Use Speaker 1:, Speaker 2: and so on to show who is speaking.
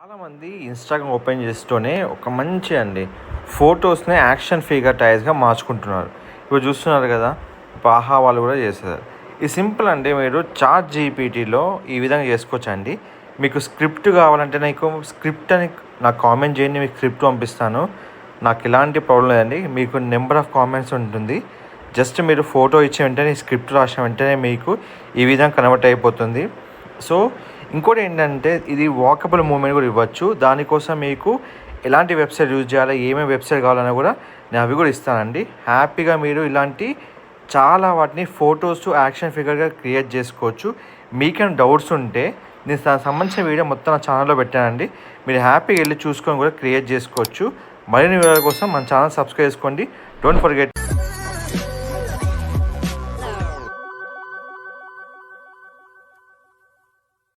Speaker 1: చాలామంది Instagram open చేస్తూనే ఒక మంచి ఫొటోస్ని యాక్షన్ ఫిగర్ టైజ్గా మార్చుకుంటున్నారు. ఇప్పుడు చూస్తున్నారు కదా, బాహా వాళ్ళు కూడా చేస్తారు. ఇది సింపుల్ అండి. మీరు చాట్ జీపీటీలో ఈ విధంగా చేసుకోవచ్చు అండి. మీకు స్క్రిప్ట్ కావాలంటే స్క్రిప్ట్ అని నాకు కామెంట్ చేయండి, మీకు స్క్రిప్ట్ పంపిస్తాను. నాకు ఎలాంటి ప్రాబ్లం లేదండి. మీకు నెంబర్ ఆఫ్ కామెంట్స్ ఉంటుంది. జస్ట్ మీరు ఫోటో ఇచ్చే వెంటనే స్క్రిప్ట్ రాసిన వెంటనే మీకు ఈ విధంగా కన్వర్ట్ అయిపోతుంది. సో ఇంకోటి ఏంటంటే, ఇది వాకబుల్ మూవ్‌మెంట్ కూడా ఇవ్వచ్చు. దానికోసం మీకు ఎలాంటి వెబ్‌సైట్ యూజ్ చేయాలి, ఏమేమి వెబ్‌సైట్ కావాలన్నా కూడా నేను అవి కూడా ఇస్తానండి. హ్యాపీగా మీరు ఇలాంటి చాలా వాటిని ఫోటోస్ యాక్షన్ ఫిగర్‌గా క్రియేట్ చేసుకోవచ్చు. మీకేమైనా డౌట్స్ ఉంటే నేను దానికి సంబంధించిన వీడియో మొత్తం నా ఛానల్‌లో పెట్టానండి. మీరు హ్యాపీగా వెళ్ళి చూసుకొని కూడా క్రియేట్ చేసుకోవచ్చు. మరిన్ని వివరాల కోసం మన ఛానల్ సబ్స్క్రైబ్ చేసుకోండి. Don't forget.